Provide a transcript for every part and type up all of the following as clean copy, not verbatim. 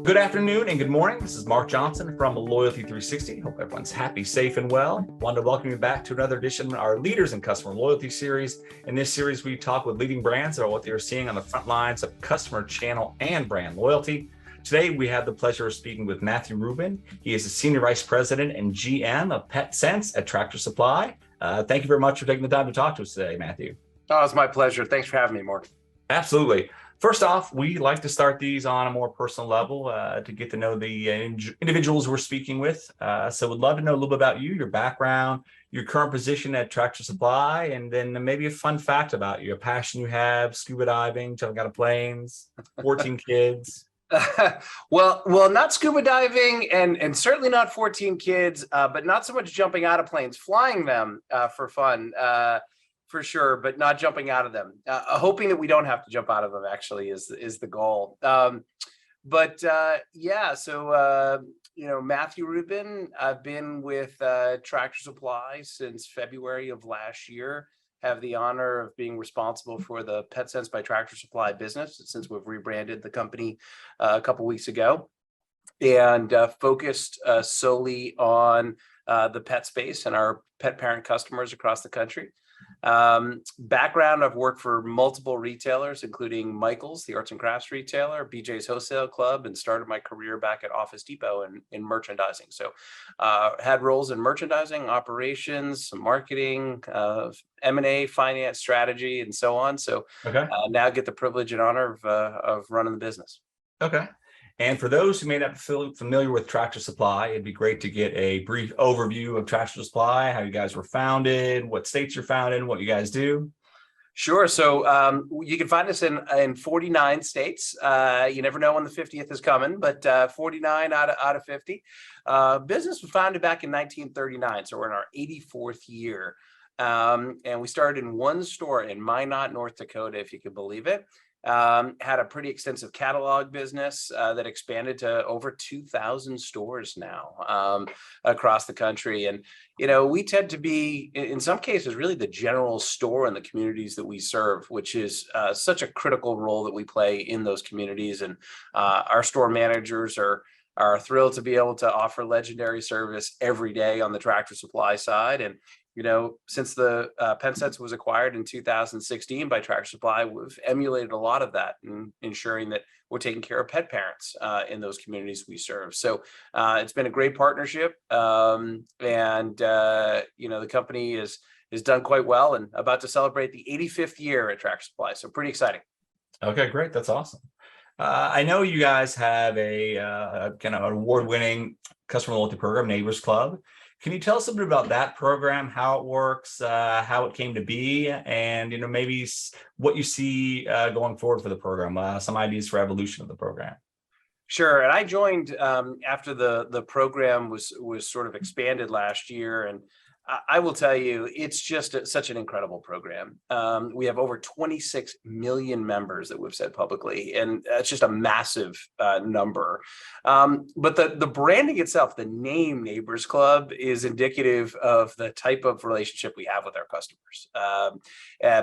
Good afternoon and good morning. This is Mark Johnson from Loyalty360. Hope everyone's happy, safe, and well. Wanted to welcome you back to another edition of our Leaders in Customer Loyalty series. In this series, we talk with leading brands about what they are seeing on the front lines of customer channel and brand loyalty. Today, we have the pleasure of speaking with Matthew Rubin. He is the Senior Vice President and GM of Petsense at Tractor Supply. Thank you very much for taking the time to talk to us today, Matthew. Oh, it's my pleasure. Thanks for having me, Mark. Absolutely. First off, we like to start these on a more personal level to get to know the individuals we're speaking with. So we'd love to know a little bit about you, your background, your current position at Tractor Supply, and then maybe a fun fact about you, a passion you have, scuba diving, jumping out of planes, 14 kids. Well, not scuba diving and certainly not 14 kids, but not so much jumping out of planes, flying them for fun. For sure, but not jumping out of them. Hoping that we don't have to jump out of them actually is the goal. Matthew Rubin, I've been with Tractor Supply since February of last year. Have the honor of being responsible for the Petsense by Tractor Supply business since we've rebranded the company a couple weeks ago, and focused solely on the pet space and our pet parent customers across the country. Background, I've worked for multiple retailers, including Michael's, the arts and crafts retailer, BJ's Wholesale Club, and started my career back at Office Depot in merchandising. So had roles in merchandising, operations, marketing, M&A, finance, strategy, and so on. So now get the privilege and honor of running the business. Okay. And for those who may not be familiar with Tractor Supply, it'd be great to get a brief overview of Tractor Supply, how you guys were founded, what states you're founded in, what you guys do. Sure. So you can find us in 49 states. You never know when the 50th is coming, but 49 out of 50. Business was founded back in 1939, so we're in our 84th year. And we started in one store in Minot, North Dakota, if you can believe it. Had a pretty extensive catalog business that expanded to over 2,000 stores now across the country. And, you know, we tend to be, in some cases, really the general store in the communities that we serve, which is such a critical role that we play in those communities. And our store managers are thrilled to be able to offer legendary service every day on the Tractor Supply side. And you know, since the Petsense was acquired in 2016 by Tractor Supply, we've emulated a lot of that in ensuring that we're taking care of pet parents in those communities we serve. So it's been a great partnership, and the company is done quite well and about to celebrate the 85th year at Tractor Supply. So pretty exciting. Okay, great. That's awesome. I know you guys have a kind of award-winning customer loyalty program, Neighbors Club. Can you tell us a bit about that program, how it works, how it came to be, and maybe what you see going forward for the program, some ideas for evolution of the program? Sure. And I joined after the program was sort of expanded last year, and I will tell you, it's just such an incredible program. We have over 26 million members that we've said publicly, and it's just a massive number. But the branding itself, the name Neighbors Club, is indicative of the type of relationship we have with our customers,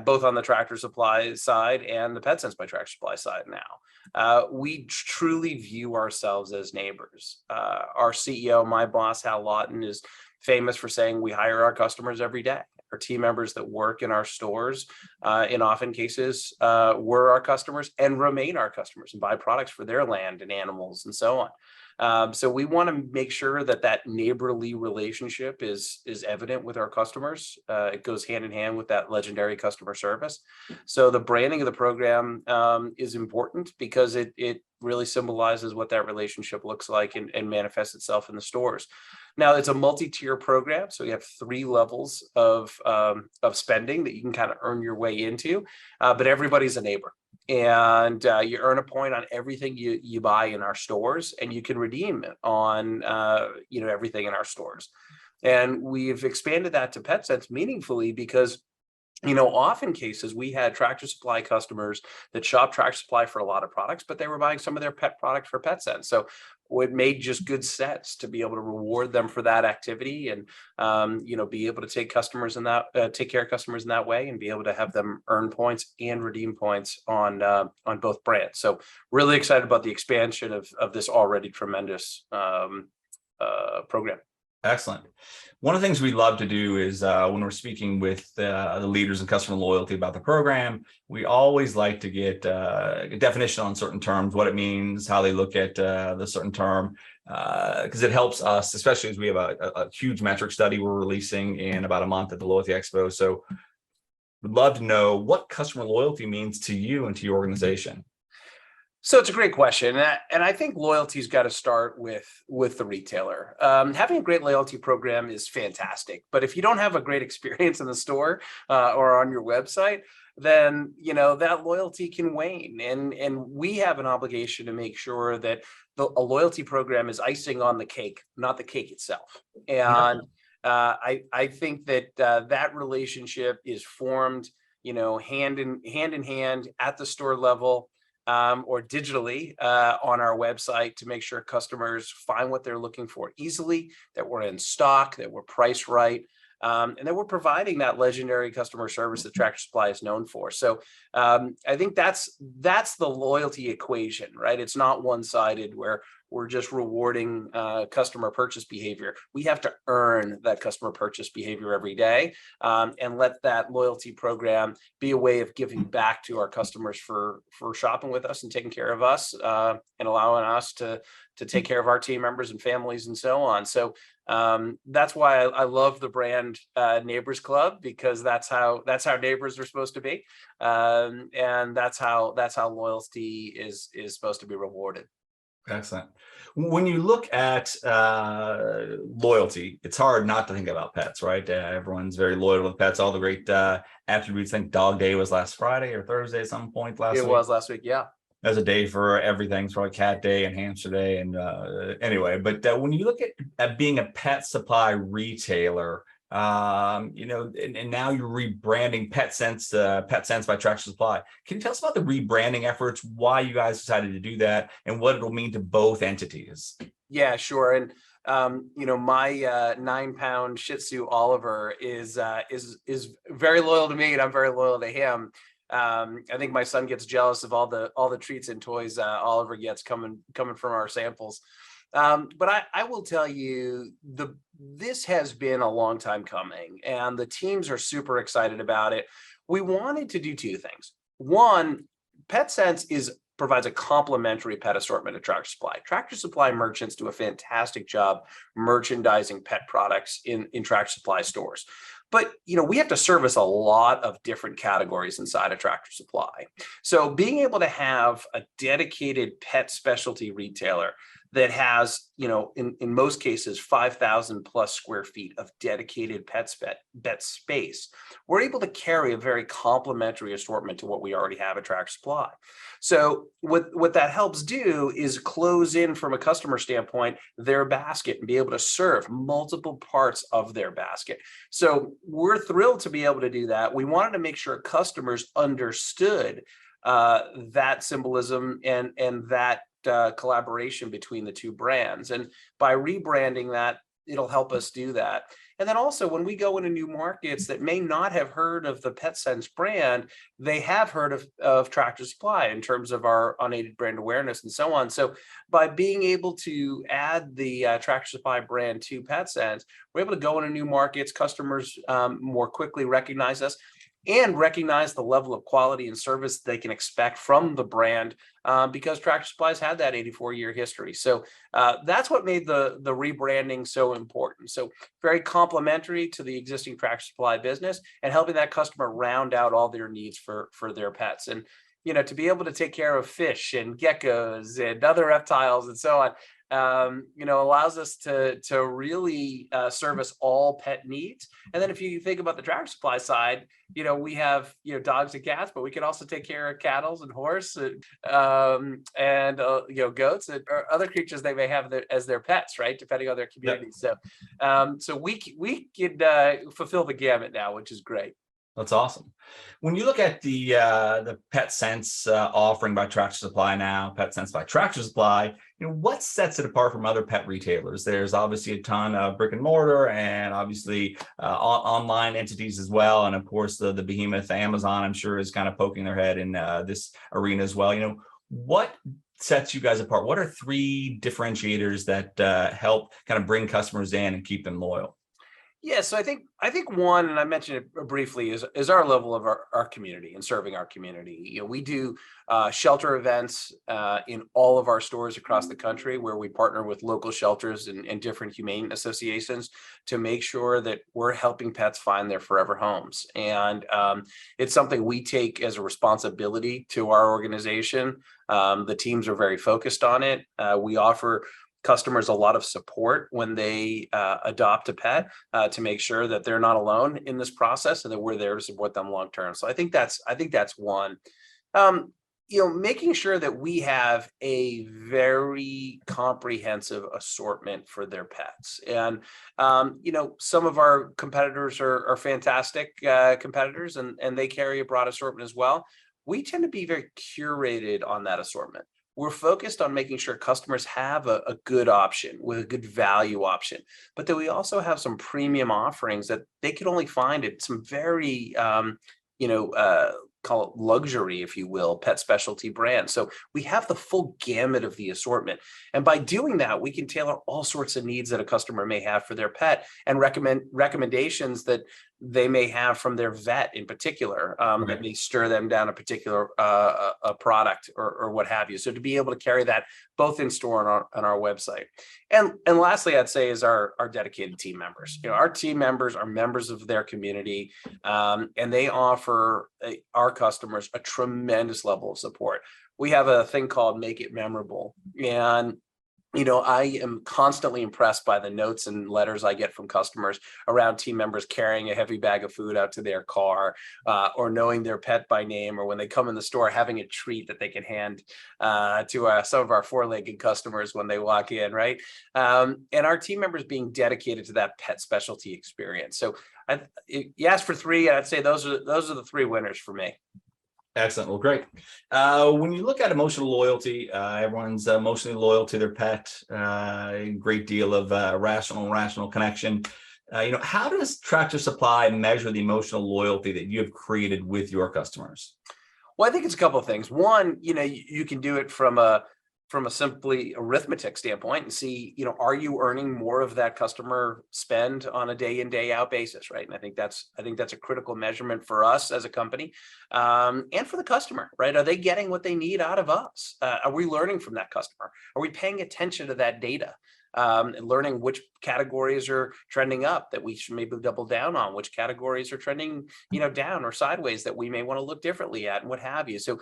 both on the Tractor Supply side and the Petsense by Tractor Supply side now. We truly view ourselves as neighbors. Our CEO, my boss, Hal Lawton, is famous for saying we hire our customers every day. Our team members that work in our stores, in often cases, were our customers and remain our customers and buy products for their land and animals and so on. So we want to make sure that neighborly relationship is evident with our customers. It goes hand in hand with that legendary customer service. So the branding of the program is important because it really symbolizes what that relationship looks like and manifests itself in the stores. Now, it's a multi-tier program, so you have 3 levels of spending that you can kind of earn your way into, but everybody's a neighbor. And you earn a point on everything you buy in our stores, and you can redeem it on everything in our stores. And we've expanded that to Petsense meaningfully because Often cases we had Tractor Supply customers that shop Tractor Supply for a lot of products, but they were buying some of their pet products for Petsense. So it made just good sense to be able to reward them for that activity, and be able to take take care of customers in that way, and be able to have them earn points and redeem points on both brands. So really excited about the expansion of this already tremendous program. Excellent. One of the things we love to do is when we're speaking with the leaders in customer loyalty about the program, we always like to get a definition on certain terms, what it means, how they look at the certain term, because it helps us, especially as we have a huge metric study we're releasing in about a month at the Loyalty Expo. So we'd love to know what customer loyalty means to you and to your organization. So it's a great question, and I think loyalty's got to start with the retailer. Having a great loyalty program is fantastic, but if you don't have a great experience in the store or on your website, then that loyalty can wane. And we have an obligation to make sure that a loyalty program is icing on the cake, not the cake itself. And I think that that relationship is formed, hand in hand at the store level, or digitally on our website, to make sure customers find what they're looking for easily, that we're in stock, that we're priced right, and that we're providing that legendary customer service that Tractor Supply is known for. So I think that's the loyalty equation, right? It's not one-sided where we're just rewarding customer purchase behavior. We have to earn that customer purchase behavior every day, and let that loyalty program be a way of giving back to our customers for shopping with us and taking care of us, and allowing us to take care of our team members and families and so on. So that's why I love the brand Neighbors Club, because that's how neighbors are supposed to be, and that's how loyalty is supposed to be rewarded. Excellent. When you look at loyalty, it's hard not to think about pets, right? Everyone's very loyal with pets. All the great attributes. I think Dog Day was last Friday or Thursday at some point last week. It was last week, yeah. There's a day for everything. It's probably Cat Day and Hamster Day, and anyway. But when you look at being a pet supply retailer, and now you're rebranding Petsense by Tractor Supply. Can you tell us about the rebranding efforts, why you guys decided to do that, and what it'll mean to both entities? Yeah, sure. And my 9-pound Shih Tzu Oliver is very loyal to me, and I'm very loyal to him. I think my son gets jealous of all the treats and toys Oliver gets coming from our samples. But I will tell you, this has been a long time coming, and the teams are super excited about it. We wanted to do two things. One, Petsense provides a complementary pet assortment at Tractor Supply. Tractor Supply merchants do a fantastic job merchandising pet products in Tractor Supply stores. But we have to service a lot of different categories inside of Tractor Supply. So being able to have a dedicated pet specialty retailer that has, in most cases, 5,000 plus square feet of dedicated pet space, we're able to carry a very complementary assortment to what we already have at Tractor Supply. So what that helps do is close in, from a customer standpoint, their basket, and be able to serve multiple parts of their basket. So we're thrilled to be able to do that. We wanted to make sure customers understood that symbolism and that collaboration between the two brands, and by rebranding that, it'll help us do that. And then also, when we go into new markets that may not have heard of the Petsense brand, they have heard of Tractor Supply in terms of our unaided brand awareness and so on. So by being able to add the Tractor Supply brand to Petsense, we're able to go into new markets. Customers more quickly recognize us, and recognize the level of quality and service they can expect from the brand, because Tractor Supply's had that 84-year history. So that's what made the rebranding so important. So very complementary to the existing Tractor Supply business, and helping that customer round out all their needs for their pets. And to be able to take care of fish and geckos and other reptiles and so on, allows us to really service all pet needs. And then if you think about the Tractor Supply side, we have dogs and cats, but we can also take care of cattle and horse and goats or other creatures they may have as their pets, right? Depending on their community. Yep. So we could fulfill the gamut now, which is great. That's awesome. When you look at the Petsense offering by Tractor Supply now, Petsense by Tractor Supply, what sets it apart from other pet retailers? There's obviously a ton of brick and mortar, and obviously online entities as well, and of course the behemoth Amazon, I'm sure, is kind of poking their head in this arena as well. What sets you guys apart? What are three differentiators that help kind of bring customers in and keep them loyal? Yeah, so I think one, and I mentioned it briefly, is our level of our community and serving our community. We do shelter events in all of our stores across the country, where we partner with local shelters and different humane associations to make sure that we're helping pets find their forever homes. And it's something we take as a responsibility to our organization. The teams are very focused on it. We offer customers a lot of support when they adopt a pet to make sure that they're not alone in this process and that we're there to support them long term. So I think that's one. Making sure that we have a very comprehensive assortment for their pets. And some of our competitors are fantastic competitors, and they carry a broad assortment as well. We tend to be very curated on that assortment. We're focused on making sure customers have a good option with a good value option, but that we also have some premium offerings that they could only find at some very, call it luxury, if you will, pet specialty brands. So we have the full gamut of the assortment. And by doing that, we can tailor all sorts of needs that a customer may have for their pet and recommend recommendations that they may have from their vet in particular, that may stir them down a particular a product or what have you. So to be able to carry that both in store and on our website. And lastly, I'd say is our dedicated team members. Our team members are members of their community, and they offer our customers a tremendous level of support. We have a thing called Make It Memorable. And I am constantly impressed by the notes and letters I get from customers around team members carrying a heavy bag of food out to their car, or knowing their pet by name, or when they come in the store, having a treat that they can hand to some of our four-legged customers when they walk in, right? And our team members being dedicated to that pet specialty experience. So you asked for three, I'd say those are the three winners for me. Excellent. Well, great. When you look at emotional loyalty, everyone's emotionally loyal to their pet. A great deal of rational connection. How does Tractor Supply measure the emotional loyalty that you have created with your customers? Well, I think it's a couple of things. One, you can do it from a simply arithmetic standpoint and see, are you earning more of that customer spend on a day in, day out basis, right? And I think that's a critical measurement for us as a company, and for the customer, right? Are they getting what they need out of us? Are we learning from that customer? Are we paying attention to that data? And learning which categories are trending up that we should maybe double down on, which categories are trending, down or sideways that we may want to look differently at, and what have you. So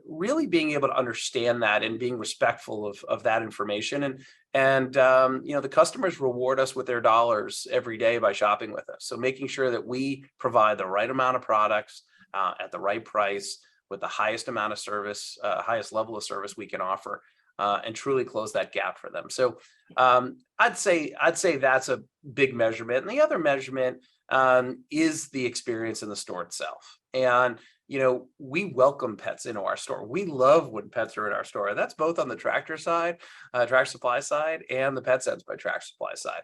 really being able to understand that and being respectful of that information. And the customers reward us with their dollars every day by shopping with us. So making sure that we provide the right amount of products at the right price with the highest amount of service, highest level of service we can offer. And truly close that gap for them. So I'd say that's a big measurement. And the other measurement is the experience in the store itself. And we welcome pets into our store. We love when pets are in our store. And that's both on the Tractor side, Tractor Supply side, and the Petsense by Tractor Supply side.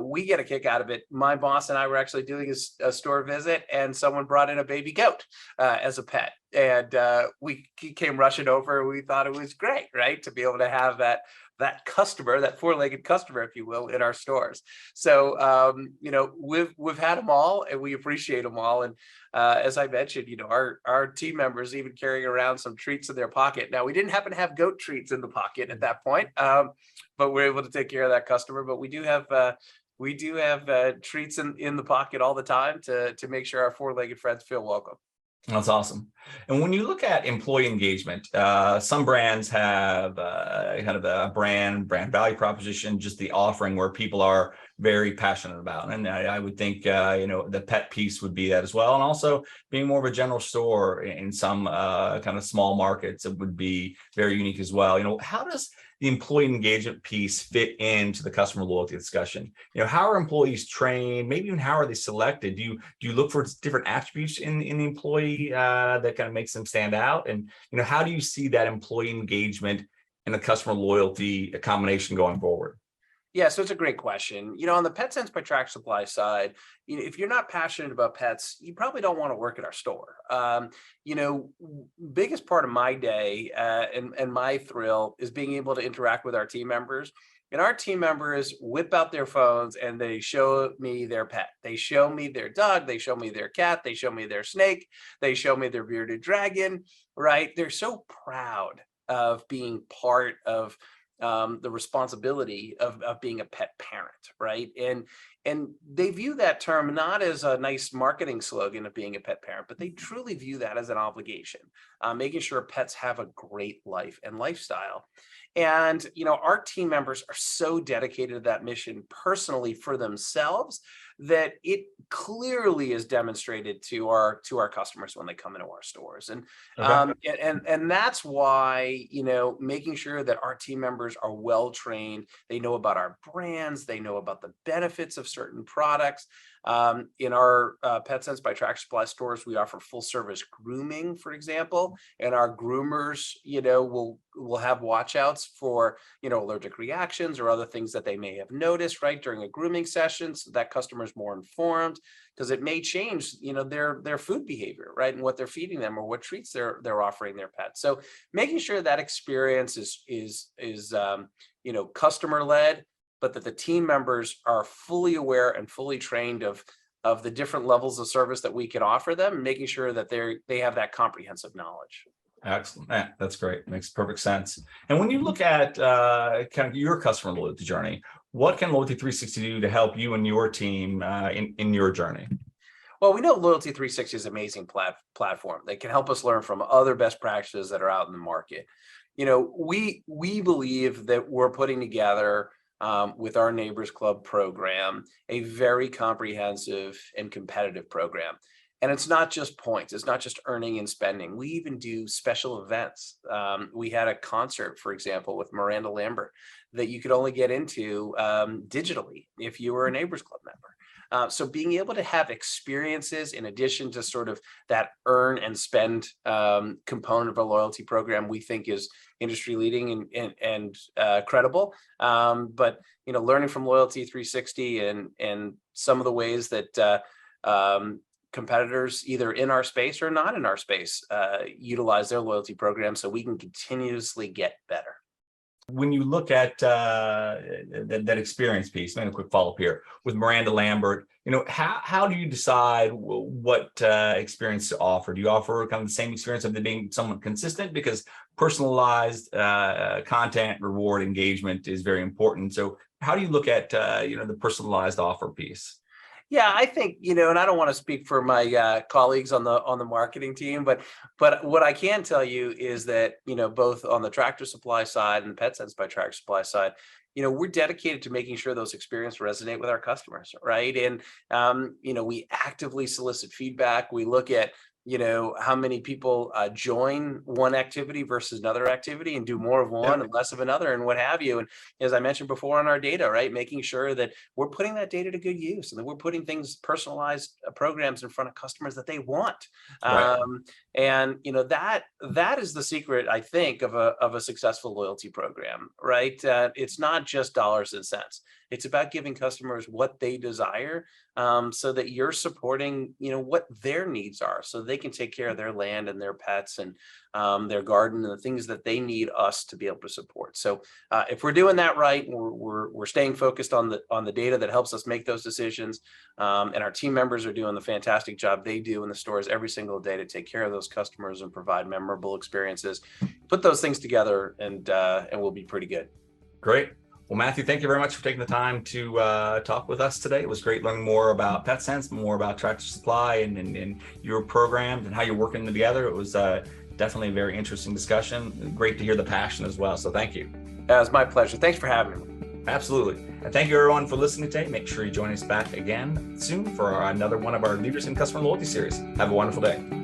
We get a kick out of it. My boss and I were actually doing a store visit, and someone brought in a baby goat as a pet. And we came rushing over. We thought it was great, right? To be able to have that customer, that four-legged customer, if you will, in our stores. So, we've had them all, and we appreciate them all. And as I mentioned, our team members even carrying around some treats in their pocket. Now, we didn't happen to have goat treats in the pocket at that point, but we're able to take care of that customer. But we do have treats in the pocket all the time to make sure our four-legged friends feel welcome. That's awesome. And when you look at employee engagement, some brands have kind of a brand value proposition, just the offering where people are very passionate about. And I would think, the pet piece would be that as well. And also being more of a general store in some kind of small markets, it would be very unique as well. How does the employee engagement piece fit into the customer loyalty discussion? How are employees trained? Maybe even how are they selected? Do you look for different attributes in the employee that kind of makes them stand out? And how do you see that employee engagement and the customer loyalty combination going forward? Yeah, so it's a great question. On the Petsense by Tractor Supply side, if you're not passionate about pets, you probably don't want to work at our store. Biggest part of my day and my thrill is being able to interact with our team members. And our team members whip out their phones and they show me their pet. They show me their dog. They show me their cat. They show me their snake. They show me their bearded dragon, right? They're so proud of being part of the responsibility of being a pet parent, right? And they view that term not as a nice marketing slogan of being a pet parent, but they truly view that as an obligation, making sure pets have a great life and lifestyle. And our team members are so dedicated to that mission personally for themselves that it clearly is demonstrated to our customers when they come into our stores. And Okay. and that's why making sure that our team members are well trained, they know about our brands, they know about the benefits of certain products. In our Petsense by Tractor Supply stores, we offer full service grooming, for example, and our groomers, will have watch outs for, allergic reactions or other things that they may have noticed, right, during a grooming session, so that customer is more informed, because it may change, their food behavior, right, and what they're feeding them or what treats they're offering their pets. So making sure that experience is customer led, but that the team members are fully aware and fully trained of the different levels of service that we can offer them, and making sure that they have that comprehensive knowledge. Excellent. Yeah, that's great. Makes perfect sense. And when you look at kind of your customer loyalty journey, what can Loyalty360 do to help you and your team in your journey? Well, we know Loyalty360 is an amazing platform that can help us learn from other best practices that are out in the market. We believe that we're putting together with our Neighbors Club program a very comprehensive and competitive program. And it's not just points. It's not just earning and spending. We even do special events. We had a concert, for example, with Miranda Lambert that you could only get into digitally if you were a Neighbors Club member. So being able to have experiences in addition to sort of that earn and spend component of a loyalty program, we think is industry leading and credible. But learning from Loyalty360 and some of the ways that competitors either in our space or not in our space utilize their loyalty program, so we can continuously get better. When you look at that experience piece, maybe a quick follow-up here with Miranda Lambert, how do you decide what experience to offer? Do you offer kind of the same experience of being somewhat consistent? Because personalized content, reward, engagement is very important. So how do you look at the personalized offer piece? Yeah, I think, and I don't want to speak for my colleagues on the marketing team, but what I can tell you is that, both on the Tractor Supply side and the Petsense by Tractor Supply side, we're dedicated to making sure those experiences resonate with our customers, right? And, we actively solicit feedback. We look at, how many people join one activity versus another activity and do more of one and less of another and what have you. And as I mentioned before on our data, right, making sure that we're putting that data to good use and that we're putting personalized programs in front of customers that they want. Right. And that is the secret, I think, of a successful loyalty program, right? It's not just dollars and cents. It's about giving customers what they desire, so that you're supporting, what their needs are, so they can take care of their land and their pets and their garden and the things that they need us to be able to support. So if we're doing that right, we're staying focused on the data that helps us make those decisions, and our team members are doing the fantastic job they do in the stores every single day to take care of those customers and provide memorable experiences. Put those things together, and we'll be pretty good. Great. Well, Matthew, thank you very much for taking the time to talk with us today. It was great learning more about Petsense, more about Tractor Supply and your programs and how you're working together. It was definitely a very interesting discussion. Great to hear the passion as well. So thank you. It was my pleasure. Thanks for having me. Absolutely. And thank you everyone for listening today. Make sure you join us back again soon for another one of our Leaders in Customer Loyalty series. Have a wonderful day.